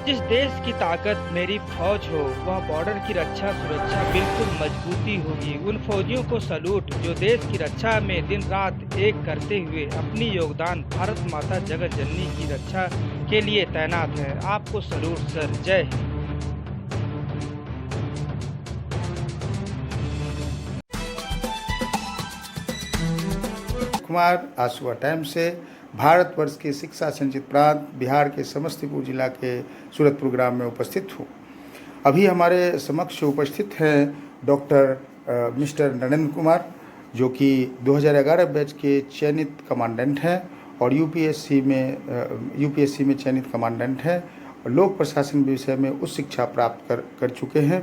जिस देश की ताकत मेरी फौज हो, वह बॉर्डर की रक्षा सुरक्षा बिल्कुल मजबूती होगी। उन फौजियों को सैल्यूट जो देश की रक्षा में दिन रात एक करते हुए अपनी योगदान भारत माता जगत जननी की रक्षा के लिए तैनात है। आपको सैल्यूट सर, जय हिंद। कुमार आज सुबह टाइम से भारतवर्ष के शिक्षा संचित प्रांत बिहार के समस्तीपुर जिला के सूरतपुर ग्राम में उपस्थित हूँ। अभी हमारे समक्ष उपस्थित हैं डॉक्टर मिस्टर नरेंद्र कुमार, जो कि 2011 बैच के चयनित कमांडेंट हैं और यूपीएससी में चयनित कमांडेंट हैं और लोक प्रशासन विषय में उच्च शिक्षा प्राप्त कर चुके हैं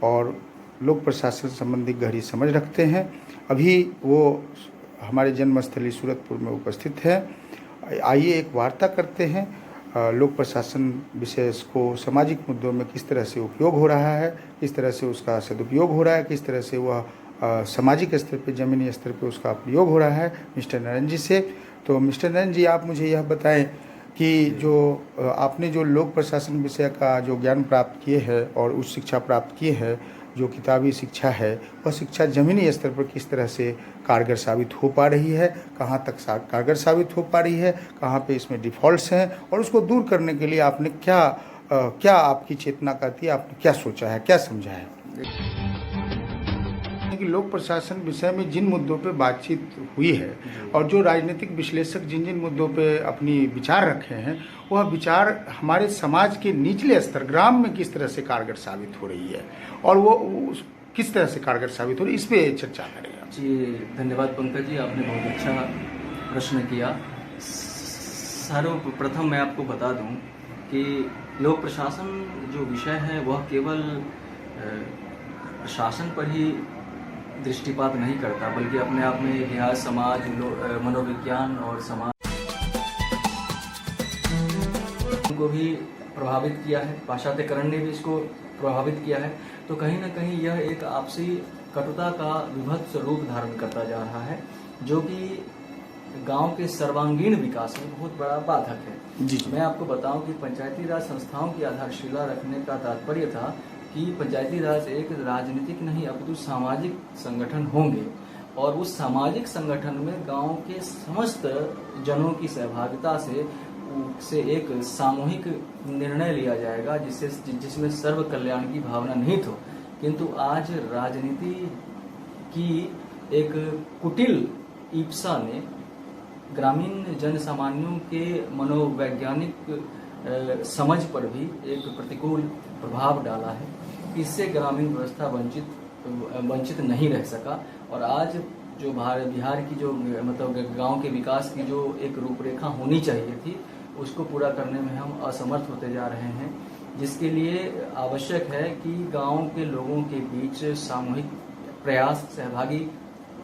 और लोक प्रशासन संबंधी गहरी समझ रखते हैं। अभी वो हमारे जन्मस्थली सूरतपुर में उपस्थित है। आइए एक वार्ता करते हैं। लोक प्रशासन विषय को सामाजिक मुद्दों में किस तरह से उपयोग हो रहा है, किस तरह से उसका सदुपयोग हो रहा है, किस तरह से वह सामाजिक स्तर पे, ज़मीनी स्तर पे उसका प्रयोग हो रहा है मिस्टर नरेंद्र जी से। तो मिस्टर नरेंद्र जी, आप मुझे यह बताएं कि जो आपने जो लोक प्रशासन विषय का जो ज्ञान प्राप्त किए हैं और उच्च शिक्षा प्राप्त किए हैं, जो किताबी शिक्षा है, वह शिक्षा ज़मीनी स्तर पर किस तरह से कारगर साबित हो पा रही है, कहाँ तक कारगर साबित हो पा रही है, कहाँ पे इसमें डिफ़ॉल्ट्स हैं और उसको दूर करने के लिए आपने क्या आपकी चेतना करती है, आपने क्या सोचा है, क्या समझा है कि लोक प्रशासन विषय में जिन मुद्दों पे बातचीत हुई है और जो राजनीतिक विश्लेषक जिन जिन मुद्दों पे अपनी विचार रखे हैं, वह विचार हमारे समाज के निचले स्तर ग्राम में किस तरह से कारगर साबित हो रही है और वो किस तरह से कारगर साबित हो रही है, इस पे चर्चा करेंगे। जी धन्यवाद पंकज जी, आपने बहुत अच्छा प्रश्न किया। सर्वप्रथम मैं आपको बता दूं कि लोक प्रशासन जो विषय है वह केवल प्रशासन पर ही दृष्टिपात नहीं करता, बल्कि अपने आप में इतिहास, समाज, मनोविज्ञान और समाज को भी प्रभावित किया है। पाश्चात्यकरण ने भी इसको प्रभावित किया है। तो कहीं ना कहीं यह एक आपसी कटुता का विभत्स रूप धारण करता जा रहा है, जो कि गांव के सर्वांगीण विकास में बहुत बड़ा बाधक है। जी। मैं आपको बताऊं कि पंचायती राज संस्थाओं की आधारशिला रखने का तात्पर्य था कि पंचायती राज एक राजनीतिक नहीं अपितु सामाजिक संगठन होंगे और उस सामाजिक संगठन में गांव के समस्त जनों की सहभागिता से एक सामूहिक निर्णय लिया जाएगा जिसमें सर्व कल्याण की भावना निहित हो। किंतु आज राजनीति की एक कुटिल ईप्सा ने ग्रामीण जन सामान्यों के मनोवैज्ञानिक समझ पर भी एक प्रतिकूल प्रभाव डाला है। इससे ग्रामीण व्यवस्था वंचित नहीं रह सका और आज जो बिहार की जो मतलब गांव के विकास की जो एक रूपरेखा होनी चाहिए थी, उसको पूरा करने में हम असमर्थ होते जा रहे हैं, जिसके लिए आवश्यक है कि गांव के लोगों के बीच सामूहिक प्रयास, सहभागी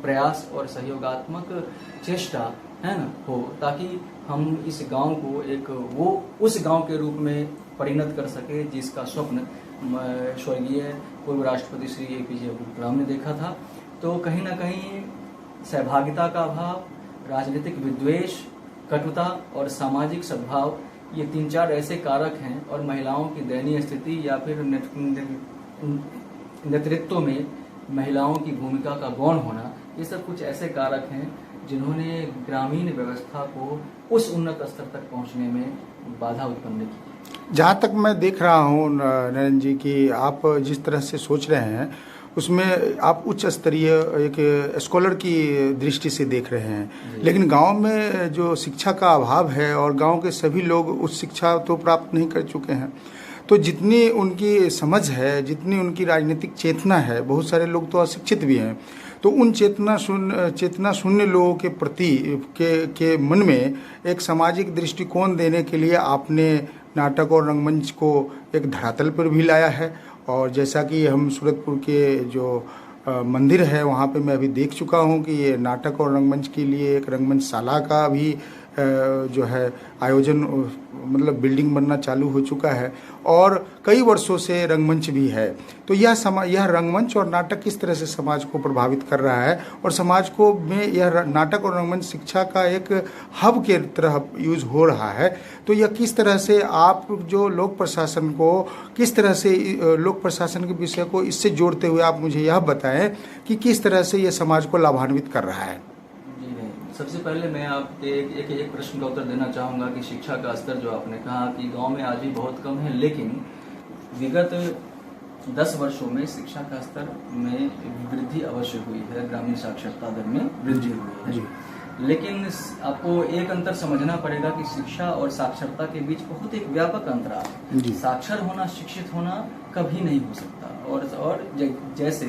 प्रयास और सहयोगात्मक चेष्टा है ना हो, ताकि हम इस गांव को उस गांव के रूप में परिणत कर सके जिसका स्वप्न स्वर्गीय पूर्व राष्ट्रपति श्री APJ अब्दुल कलाम ने देखा था। तो कहीं ना कहीं सहभागिता का अभाव, राजनीतिक विद्वेष, कटुता और सामाजिक सद्भाव, ये 3-4 ऐसे कारक हैं और महिलाओं की दयनीय स्थिति या फिर नेतृत्व में महिलाओं की भूमिका का गौण होना, ये सब कुछ ऐसे कारक हैं जिन्होंने ग्रामीण व्यवस्था को उस उन्नत स्तर तक पहुंचने में बाधा उत्पन्न की। जहाँ तक मैं देख रहा हूँ नरेंद्र जी कि आप जिस तरह से सोच रहे हैं, उसमें आप उच्च स्तरीय एक स्कॉलर की दृष्टि से देख रहे हैं, लेकिन गांव में जो शिक्षा का अभाव है और गांव के सभी लोग उच्च शिक्षा तो प्राप्त नहीं कर चुके हैं, तो जितनी उनकी समझ है, जितनी उनकी राजनीतिक चेतना है, बहुत सारे लोग तो अशिक्षित भी हैं, तो उन चेतना शून्य लोगों के प्रति के मन में एक सामाजिक दृष्टिकोण देने के लिए आपने नाटक और रंगमंच को एक धरातल पर भी लाया है। और जैसा कि हम सूरतपुर के जो मंदिर है वहाँ पे मैं अभी देख चुका हूँ कि ये नाटक और रंगमंच के लिए एक रंगमंच शाला का भी जो है आयोजन मतलब बिल्डिंग बनना चालू हो चुका है और कई वर्षों से रंगमंच भी है। तो यह रंगमंच और नाटक किस तरह से समाज को प्रभावित कर रहा है और समाज को में यह नाटक और रंगमंच शिक्षा का एक हब के तरह यूज हो रहा है। तो यह किस तरह से आप जो लोक प्रशासन को किस तरह से लोक प्रशासन के विषय को इससे जोड़ते हुए आप मुझे यह बताएं कि किस तरह से यह समाज को लाभान्वित कर रहा है। सबसे पहले मैं आपके एक प्रश्न का उत्तर देना चाहूँगा कि शिक्षा का स्तर जो आपने कहा कि गांव में आज भी बहुत कम है, लेकिन विगत 10 वर्षों में शिक्षा का स्तर में वृद्धि अवश्य हुई है, ग्रामीण साक्षरता दर में वृद्धि हुई है। लेकिन आपको एक अंतर समझना पड़ेगा कि शिक्षा और साक्षरता के बीच बहुत एक व्यापक अंतराल है। साक्षर होना, शिक्षित होना कभी नहीं हो सकता। और जैसे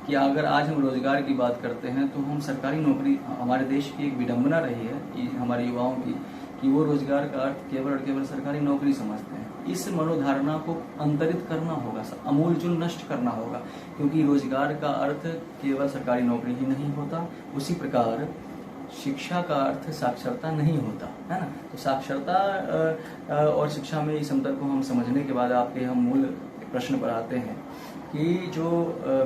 कि अगर आज हम रोजगार की बात करते हैं तो हम सरकारी नौकरी, हमारे देश की एक विडंबना रही है कि हमारे युवाओं की कि वो रोजगार का अर्थ केवल और केवल सरकारी नौकरी समझते हैं। इस मनोधारणा को अंतरित करना होगा, अमूलचूल नष्ट करना होगा, क्योंकि रोजगार का अर्थ केवल सरकारी नौकरी ही नहीं होता। उसी प्रकार शिक्षा का अर्थ साक्षरता नहीं होता है ना। तो साक्षरता और शिक्षा में इस अंतर को हम समझने के बाद आपके हम मूल प्रश्न पर आते हैं कि जो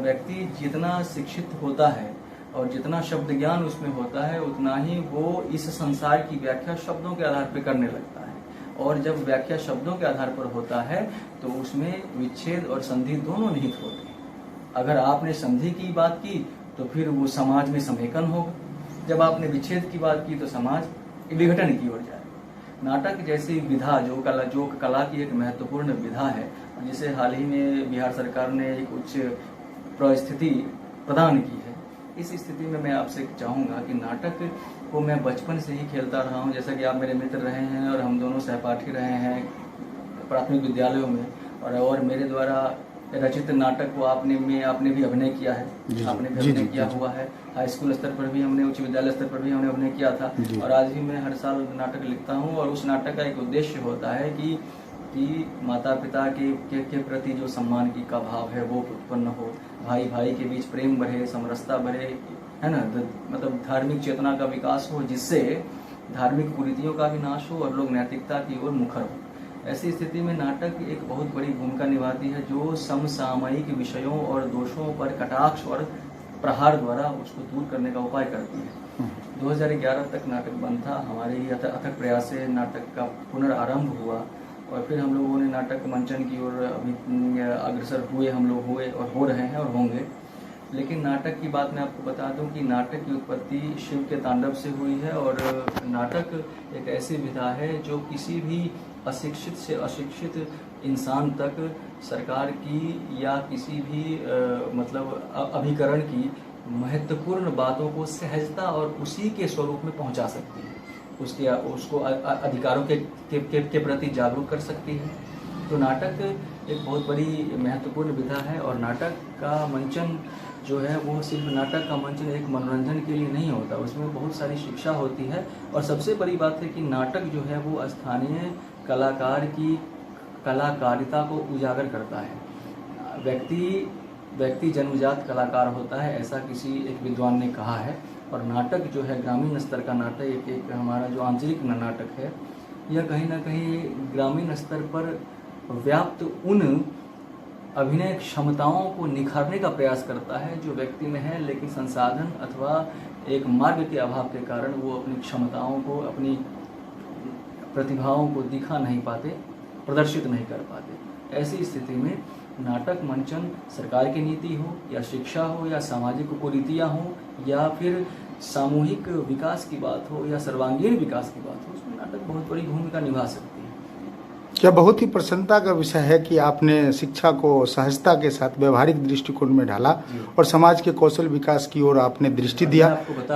व्यक्ति जितना शिक्षित होता है और जितना शब्द ज्ञान उसमें होता है उतना ही वो इस संसार की व्याख्या शब्दों के आधार पर करने लगता है। और जब व्याख्या शब्दों के आधार पर होता है तो उसमें विच्छेद और संधि दोनों निहित होते हैं। अगर आपने संधि की बात की तो फिर वो समाज में समेकन होगा, जब आपने विच्छेद की बात की तो समाज विघटन की ओर जाए। नाटक जैसी विधा जो कला की एक महत्वपूर्ण विधा है, जिसे हाल ही में बिहार सरकार ने एक उच्च परिस्थिति प्रदान की है, इस स्थिति में मैं आपसे चाहूँगा कि नाटक को मैं बचपन से ही खेलता रहा हूँ। जैसा कि आप मेरे मित्र रहे हैं और हम दोनों सहपाठी रहे हैं प्राथमिक विद्यालयों में, और मेरे द्वारा रचित नाटक को आपने भी अभिनय किया है, आपने भी अभिनय किया हुआ है। हाई स्कूल स्तर पर भी हमने, उच्च विद्यालय स्तर पर भी हमने अभिनय किया था। और आज भी मैं हर साल नाटक लिखता हूँ और उस नाटक का एक उद्देश्य होता है कि माता पिता के प्रति जो सम्मान का भाव है वो उत्पन्न हो, भाई भाई के बीच प्रेम बढ़े, समरसता बढ़े, है ना, मतलब धार्मिक चेतना का विकास हो, जिससे धार्मिक कुरीतियों का भी नाश हो और लोग नैतिकता की ओर मुखर हो। ऐसी स्थिति में नाटक एक बहुत बड़ी भूमिका निभाती है, जो समसामयिक विषयों और दोषों पर कटाक्ष और प्रहार द्वारा उसको दूर करने का उपाय करती है। 2011 तक नाटक बंद था। हमारे ही अथक प्रयास से नाटक का पुनरारंभ हुआ और फिर हम लोगों ने नाटक मंचन की ओर अभी अग्रसर हुए, हम लोग हुए और हो रहे हैं और होंगे। लेकिन नाटक की बात मैं आपको बता दूं कि नाटक की उत्पत्ति शिव के तांडव से हुई है और नाटक एक ऐसी विधा है जो किसी भी अशिक्षित से अशिक्षित इंसान तक सरकार की या किसी भी मतलब अभिकरण की महत्वपूर्ण बातों को सहजता और उसी के स्वरूप में पहुंचा सकती है, उसको अधिकारों के प्रति जागरूक कर सकती है। तो नाटक एक बहुत बड़ी महत्वपूर्ण विधा है और नाटक का मंचन जो है वो सिर्फ नाटक का मंचन एक मनोरंजन के लिए नहीं होता, उसमें बहुत सारी शिक्षा होती है। और सबसे बड़ी बात है कि नाटक जो है वो स्थानीय कलाकार की कलाकारिता को उजागर करता है। व्यक्ति जन्मजात कलाकार होता है, ऐसा किसी एक विद्वान ने कहा है। और नाटक जो है ग्रामीण स्तर का नाटक, एक हमारा जो आंचलिक नाटक है, यह कहीं ना कहीं ग्रामीण स्तर पर व्याप्त उन अभिनय क्षमताओं को निखारने का प्रयास करता है जो व्यक्ति में है, लेकिन संसाधन अथवा एक मार्ग के अभाव के कारण वो अपनी क्षमताओं को, अपनी प्रतिभाओं को दिखा नहीं पाते, प्रदर्शित नहीं कर पाते। ऐसी स्थिति में नाटक मंचन सरकार की नीति हो या शिक्षा हो या सामाजिक कुरीतियाँ हो या फिर सामूहिक विकास की बात हो या सर्वांगीण विकास की बात हो, उसमें नाटक बहुत बड़ी भूमिका निभा सकती है। क्या बहुत ही प्रसन्नता का विषय है कि आपने शिक्षा को सहजता के साथ व्यवहारिक दृष्टिकोण में ढाला और समाज के कौशल विकास की ओर आपने दृष्टि दिया।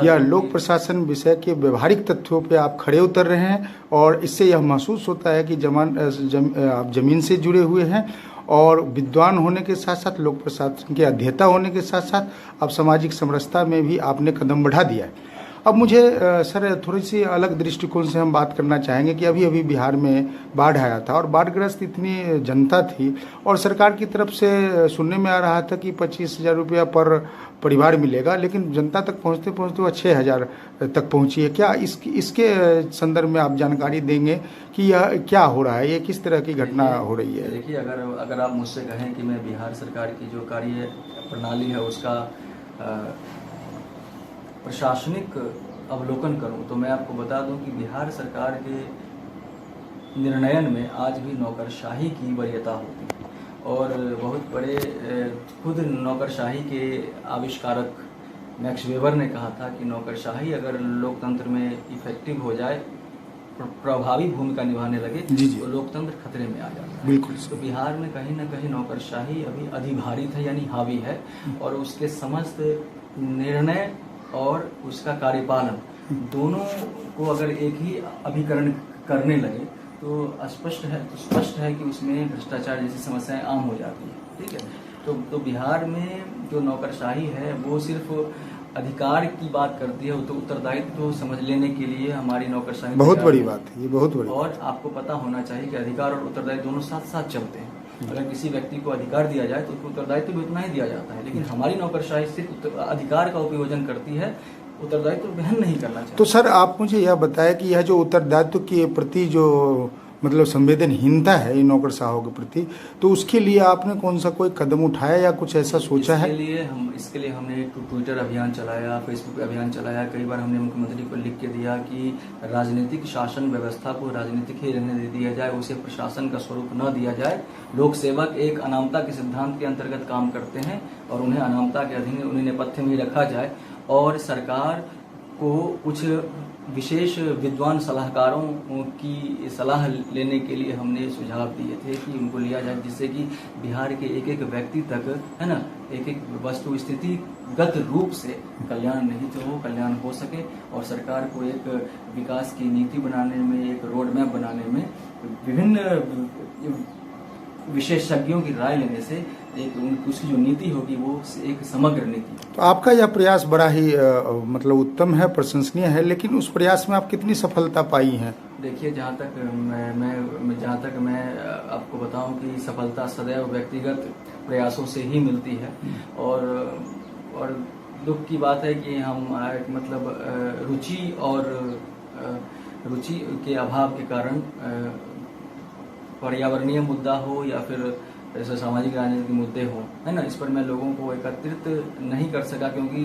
यह लोक प्रशासन विषय के व्यवहारिक तथ्यों पे आप खड़े उतर रहे हैं और इससे यह महसूस होता है कि आप जमीन से जुड़े हुए हैं और विद्वान होने के साथ साथ लोक प्रशासन के अध्येता होने के साथ साथ अब सामाजिक समरसता में भी आपने कदम बढ़ा दिया है। अब मुझे सर थोड़ी सी अलग दृष्टिकोण से हम बात करना चाहेंगे कि अभी अभी बिहार में बाढ़ आया था और बाढ़ग्रस्त इतनी जनता थी और सरकार की तरफ से सुनने में आ रहा था कि 25,000 रुपया पर परिवार मिलेगा, लेकिन जनता तक पहुंचते पहुंचते वह 6,000 तक पहुंची है। क्या इसके संदर्भ में आप जानकारी देंगे कि यह क्या हो रहा है, ये किस तरह की घटना हो रही है? देखिए, अगर आप मुझसे कहें कि मैं बिहार सरकार की जो कार्य प्रणाली है उसका प्रशासनिक अवलोकन करूं तो मैं आपको बता दूं कि बिहार सरकार के निर्णयन में आज भी नौकरशाही की वरीयता होती है और बहुत बड़े खुद नौकरशाही के आविष्कारक मैक्स वेबर ने कहा था कि नौकरशाही अगर लोकतंत्र में इफेक्टिव हो जाए, प्रभावी भूमिका निभाने लगे तो लोकतंत्र खतरे में आ जाता है। बिल्कुल। तो बिहार में कहीं ना कहीं नौकरशाही अभी अधिभारित है, यानी हावी है, और उसके समस्त निर्णय और उसका कार्यपालन दोनों को अगर एक ही अभिकरण करने लगे तो स्पष्ट है कि उसमें भ्रष्टाचार जैसी समस्याएं आम हो जाती है। ठीक है, तो बिहार में जो नौकरशाही है वो सिर्फ अधिकार की बात करती है, तो उत्तरदायित्व तो समझ लेने के लिए हमारी नौकरशाही बहुत बड़ी बात है, ये बहुत बड़ी। और आपको पता होना चाहिए कि अधिकार और उत्तरदायित्व दोनों साथ साथ चलते हैं। अगर किसी व्यक्ति को अधिकार दिया जाए तो उसको उत्तरदायित्व भी उतना ही दिया जाता है, लेकिन हमारी नौकरशाही सिर्फ अधिकार का उपयोजन करती है, उत्तरदायित्व वहन नहीं करना चाहिए। तो सर आप मुझे यह बताएं कि यह जो उत्तरदायित्व के प्रति जो मतलब संवेदनहीनता है इन नौकरशाहों के प्रति, तो उसके लिए आपने कौन सा कोई कदम उठाया या कुछ ऐसा सोचा है? इसके लिए हमने एक ट्विटर अभियान चलाया, फेसबुक अभियान चलाया, कई बार हमने मुख्यमंत्री को लिख के दिया कि राजनीतिक शासन व्यवस्था को राजनीतिक ही रहने दिया जाए, उसे प्रशासन का स्वरूप न दिया जाए। लोक सेवक एक अनामता के सिद्धांत के अंतर्गत काम करते हैं और उन्हें अनामता के अधीन उन्हें नेपथ्य में रखा जाए और सरकार को कुछ विशेष विद्वान सलाहकारों की सलाह लेने के लिए हमने सुझाव दिए थे कि उनको लिया जाए, जिससे कि बिहार के एक एक व्यक्ति तक, है ना, एक एक वस्तु स्थितिगत रूप से कल्याण नहीं तो वो कल्याण हो सके और सरकार को एक विकास की नीति बनाने में, एक रोड मैप बनाने में विभिन्न विशेषज्ञों की राय लेने से एक उसकी जो नीति होगी वो एक समग्र नीति। तो आपका यह प्रयास बड़ा ही मतलब उत्तम है, प्रशंसनीय है, लेकिन उस प्रयास में आप कितनी सफलता पाई हैं? देखिए, जहाँ तक मैं आपको बताऊं कि सफलता सदैव व्यक्तिगत प्रयासों से ही मिलती है और दुख की बात है कि हम मतलब रुचि के अभाव के कारण पर्यावरणीय मुद्दा हो या फिर ऐसे सामाजिक राजनीतिक मुद्दे हों, है ना, इस पर मैं लोगों को एकत्रित नहीं कर सका क्योंकि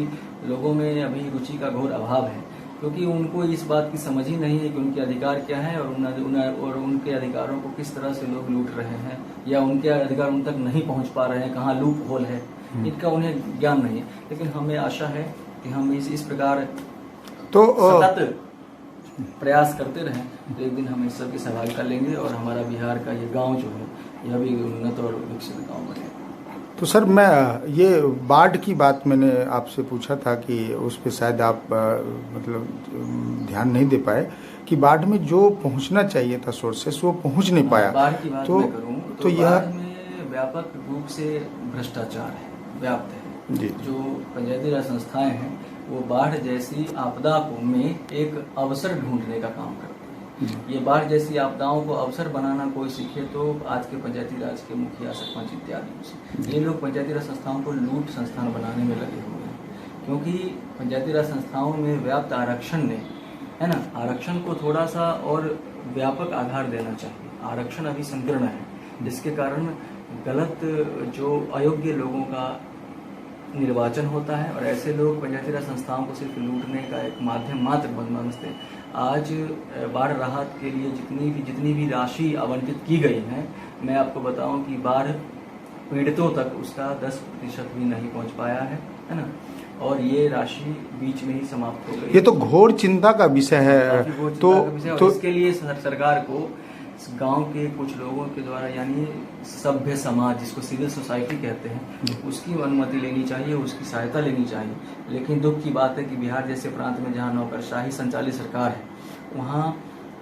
लोगों में अभी रुचि का घोर अभाव है, क्योंकि उनको इस बात की समझ ही नहीं है कि उनके अधिकार क्या है और उनके अधिकारों को किस तरह से लोग लूट रहे हैं या उनके अधिकार उन तक नहीं पहुंच पा रहे हैं, कहाँ लूप होल है, इनका उन्हें ज्ञान नहीं है। लेकिन हमें आशा है कि हम इस प्रकार तो सतत प्रयास करते रहें तो एक दिन हम इस सब की सहभागिता लेंगे और हमारा बिहार का ये गांव जो है यह भी उन्नत और विकसित गांव बनेगा। तो सर मैं ये बाढ़ की बात मैंने आपसे पूछा था कि उस पर शायद आप मतलब ध्यान नहीं दे पाए कि बाढ़ में जो पहुंचना चाहिए था सोर्सेस वो पहुंच नहीं पाया। बाढ़ की बात मैं करूं तो यह बाढ़ में व्यापक रूप से भ्रष्टाचार है, व्याप्त है जी। जो पंचायती राज संस्थाएं हैं वो बाढ़ जैसी आपदा में एक अवसर ढूंढने का काम करते हैं। ये बाढ़ जैसी आपदाओं को अवसर बनाना कोई सीखे तो आज के पंचायती राज के मुखिया, सरपंच इत्यादि से। ये लोग पंचायती राज संस्थाओं को लूट संस्थान बनाने में लगे हुए हैं, क्योंकि पंचायती राज संस्थाओं में व्याप्त आरक्षण ने, है ना, आरक्षण को थोड़ा सा और व्यापक आधार देना चाहिए। आरक्षण अभी संकीर्ण है, जिसके कारण गलत जो अयोग्य लोगों का निर्वाचन होता है और ऐसे लोग पंचायती राज संस्थाओं को सिर्फ लूटने का एक माध्यम मात्र समझते हैं। आज बाढ़ राहत के लिए जितनी भी राशि आवंटित की गई है, मैं आपको बताऊं कि बाढ़ पीड़ितों तक उसका 10% भी नहीं पहुंच पाया है ना, और ये राशि बीच में ही समाप्त हो गई। ये तो घोर चिंता का विषय है। तो इसके लिए सरकार को गांव के कुछ लोगों के द्वारा, यानी सभ्य समाज जिसको सिविल सोसाइटी कहते हैं, उसकी अनुमति लेनी चाहिए, उसकी सहायता लेनी चाहिए। लेकिन दुख की बात है कि बिहार जैसे प्रांत में जहां नौकरशाही संचालित सरकार है, वहां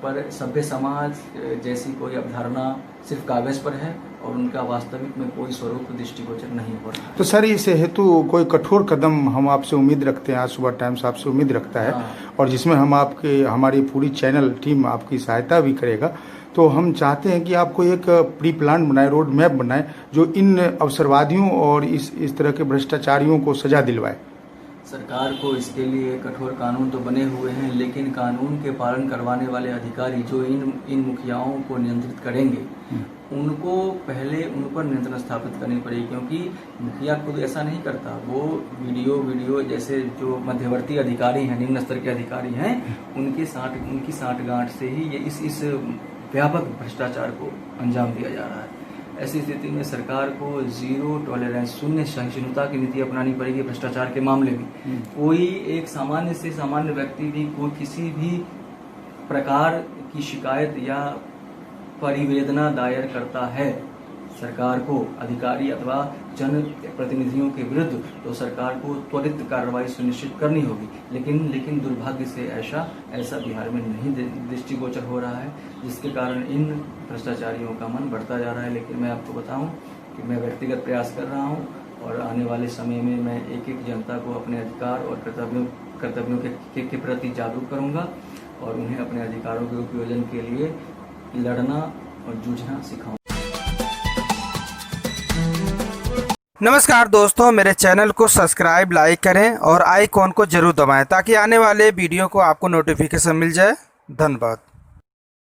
पर सभ्य समाज जैसी कोई अवधारणा सिर्फ कागज पर है और उनका वास्तविक में कोई स्वरूप दृष्टिगोचर नहीं हो रहा। तो सर इस हेतु कोई कठोर कदम हम आपसे उम्मीद रखते हैं, आज सुबह टाइम्स आपसे उम्मीद रखता है। और जिसमें हम हमारी पूरी चैनल टीम आपकी सहायता भी करेगा। तो हम चाहते हैं कि आपको एक प्री प्लान बनाए, रोड मैप बनाए, जो इन अवसरवादियों और इस तरह के भ्रष्टाचारियों को सजा दिलवाए। सरकार को इसके लिए कठोर कानून तो बने हुए हैं, लेकिन कानून के पालन करवाने वाले अधिकारी जो इन मुखियाओं को नियंत्रित करेंगे, उनको पहले उन पर नियंत्रण स्थापित करनी पड़ेगी, क्योंकि मुखिया खुद ऐसा नहीं करता। वो वीडियो जैसे जो मध्यवर्ती अधिकारी हैं, निम्न स्तर के अधिकारी हैं, उनकी साठगांठ से ही ये इस व्यापक भ्रष्टाचार को अंजाम दिया जा रहा है। ऐसी स्थिति में सरकार को जीरो टॉलरेंस, शून्य सहिष्णुता की नीति अपनानी पड़ेगी भ्रष्टाचार के मामले में। कोई एक सामान्य से सामान्य व्यक्ति भी कोई किसी भी प्रकार की शिकायत या परिवेदना दायर करता है सरकार को, अधिकारी अथवा जन प्रतिनिधियों के विरुद्ध, तो सरकार को त्वरित कार्रवाई सुनिश्चित करनी होगी। लेकिन दुर्भाग्य से ऐसा बिहार में नहीं दृष्टिगोचर हो रहा है, जिसके कारण इन भ्रष्टाचारियों का मन बढ़ता जा रहा है। लेकिन मैं आपको बताऊं कि मैं व्यक्तिगत प्रयास कर रहा हूं और आने वाले समय में मैं एक जनता को अपने अधिकार और कर्तव्यों के प्रति जागरूक करूंगा और उन्हें अपने अधिकारों के उपयोजन के लिए लड़ना और जूझना सिखाऊंगा। नमस्कार दोस्तों, मेरे चैनल को सब्सक्राइब, लाइक करें और आइकॉन को जरूर दबाएं ताकि आने वाले वीडियो को आपको नोटिफिकेशन मिल जाए। धन्यवाद।